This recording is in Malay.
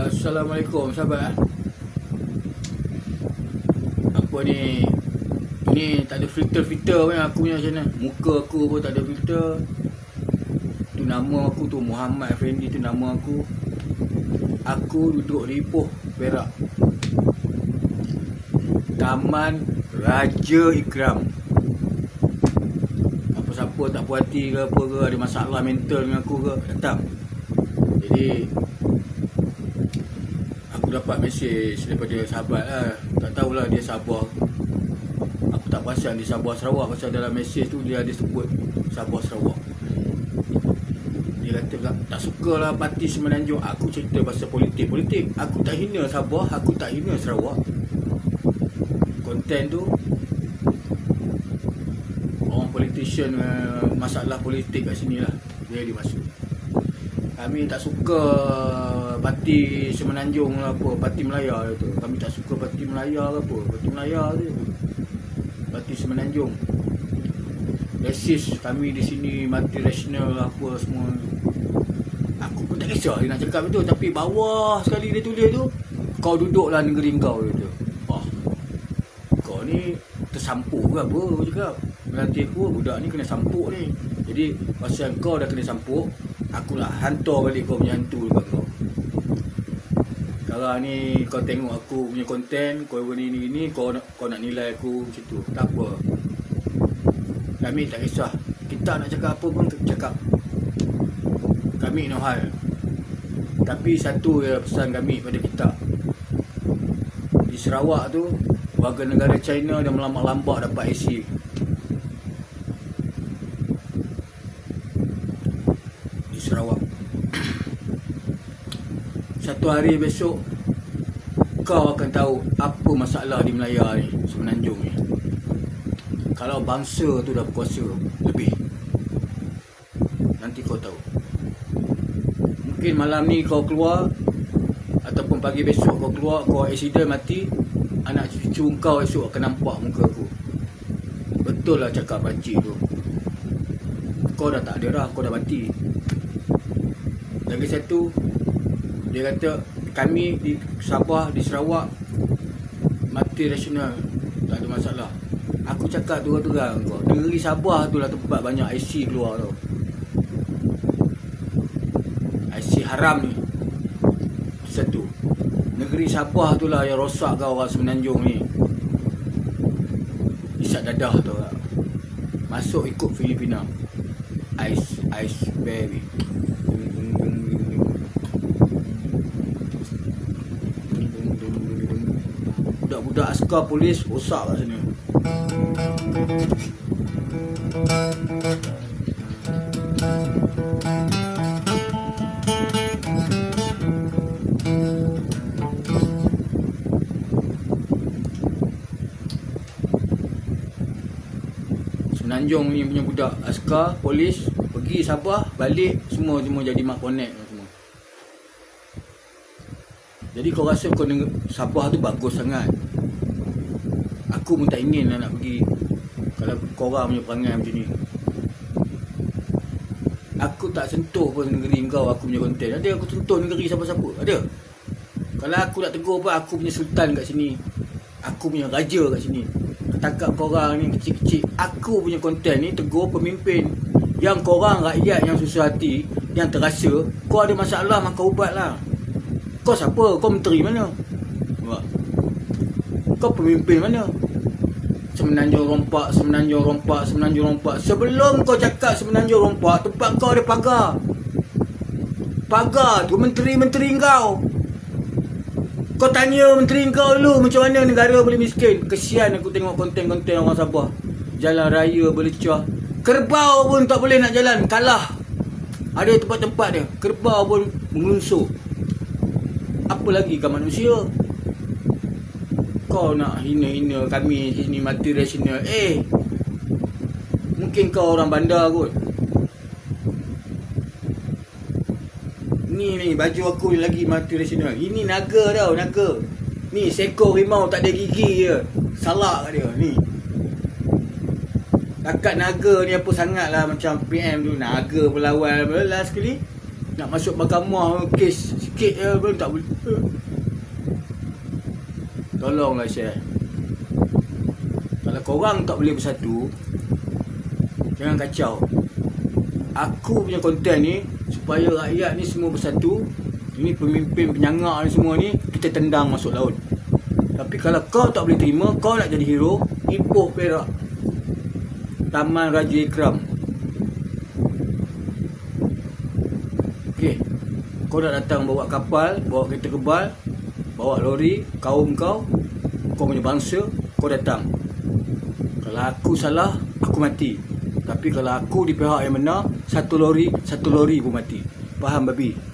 Assalamualaikum sahabat. Apa ni? Ini tak ada filter-filter pun aku punya macam mana. Muka aku pun tak ada filter. Tu nama aku tu Muhammad Effendi, tu nama aku. Aku duduk di Ipoh, Perak. Taman Raja Ikram. Apa siapa tak puas hati ke apa ke, ada masalah mental dengan aku ke, datang. Jadi aku dapat mesej daripada sahabat lah. Tak tahulah dia Sabah. Aku tak perasan dia Sabah Sarawak, pasal dalam mesej tu dia ada sebut Sabah Sarawak. Dia kata tak sukalah parti Semenanjung. Aku cerita pasal politik. Aku tak hina Sabah, aku tak hina Sarawak. Konten tu orang politician, masalah politik kat sini lah dia masuk. Kami tak suka parti Semenanjung lah apa, parti Melaya tu. Kami tak suka parti Melaya ke apa, parti Melaya tu. Parti Semenanjung. Rasis kami di sini, multiracial apa semua. Aku pun tak kisah dia nak cakap itu, tapi bawah sekali dia tulis tu, kau duduklah negeri kau tu. Kau ni tersampuk ke apa aku cakap. Nanti aku, budak ni kena sampuk ni. Jadi pasal kau dah kena sampuk, aku nak hantar balik kau punya hantu dekat kau. Kalau ni kau tengok aku punya konten, kau ni kau nak nilai aku macam tu. Tak apa. Kami tak kisah. Kita nak cakap apa pun cakap. Kami no hal. Tapi satu ya pesan kami pada kita. Di Sarawak tu, warga negara China dah melambak-lambak dapat IC. Di Sarawak. Satu hari besok kau akan tahu apa masalah di Melaya ni, Semenanjung ni. Kalau bangsa tu dah berkuasa lebih, nanti kau tahu. Mungkin malam ni kau keluar, ataupun pagi besok kau keluar, kau accident mati, anak cucu kau esok akan nampak muka aku. Betul lah cakap pakcik tu. Kau dah tak ada dah, kau dah mati. Lagi satu, dia kata kami di Sabah, di Sarawak multiracial, tak ada masalah. Aku cakap terang-terang kau, negeri Sabah tu lah tempat banyak IC keluar tau. IC haram ni. Satu, negeri Sabah tu lah yang rosak kau orang Semenanjung ni. Isap dadah tu lah. Masuk ikut Filipina. Ice baby. Budak-budak askar polis rosak kat sini. Semenanjung ni punya budak askar polis pergi Sabah, balik semua jadi mak konek semua. Jadi kau rasa kau Sabah tu bagus sangat. Aku pun tak ingin lah nak pergi kalau korang punya perangai macam ni. Aku tak sentuh pun negeri kau, aku punya konten. Ada aku sentuh negeri siapa-siapa? Ada? Kalau aku nak tegur pun, aku punya sultan kat sini, aku punya raja kat sini. Tangkap korang ni kecil-kecil, aku punya konten ni tegur pemimpin. Yang korang rakyat yang susah hati, yang terasa kau ada masalah, maka ubatlah. Kau siapa? Kau menteri mana? Kau pemimpin mana? Semenanjung rompak. Sebelum kau cakap Semenanjung rompak, tempat kau ada pagar. Pagar tu menteri-menteri kau. Kau tanya menteri kau dulu macam mana negara boleh miskin. Kesian aku tengok konten-konten orang Sabah. Jalan raya berlecah. Kerbau pun tak boleh nak jalan, kalah. Ada tempat-tempat dia, kerbau pun mengunsur. Apa lagi kau manusia? Kau nak hina-hina kami sini multiracial. Mungkin kau orang bandar kot. Ni baju aku lagi multiracial. Ini naga tau, naga. Ni seekor rimau tak ada gigi je. Salak dia ni. Takat naga ni apa sangat lah macam PM tu. Naga berlawan belas sekali. Nak masuk mahkamah kes sikit je pun tak boleh. Tolonglah share. Kalau korang tak boleh bersatu, jangan kacau. Aku punya konten ni supaya rakyat ni semua bersatu. Ini pemimpin penyangak ni semua ni kita tendang masuk laut. Tapi kalau kau tak boleh terima, kau nak jadi hero, Ipoh Perak, Taman Raja Ikram. Okey, kau dah datang bawa kapal, bawa kereta kebal, bawa lori, kaum kau punya bangsa, kau datang. Kalau aku salah, aku mati. Tapi kalau aku di pihak yang benar, satu lori pun mati. Faham babi?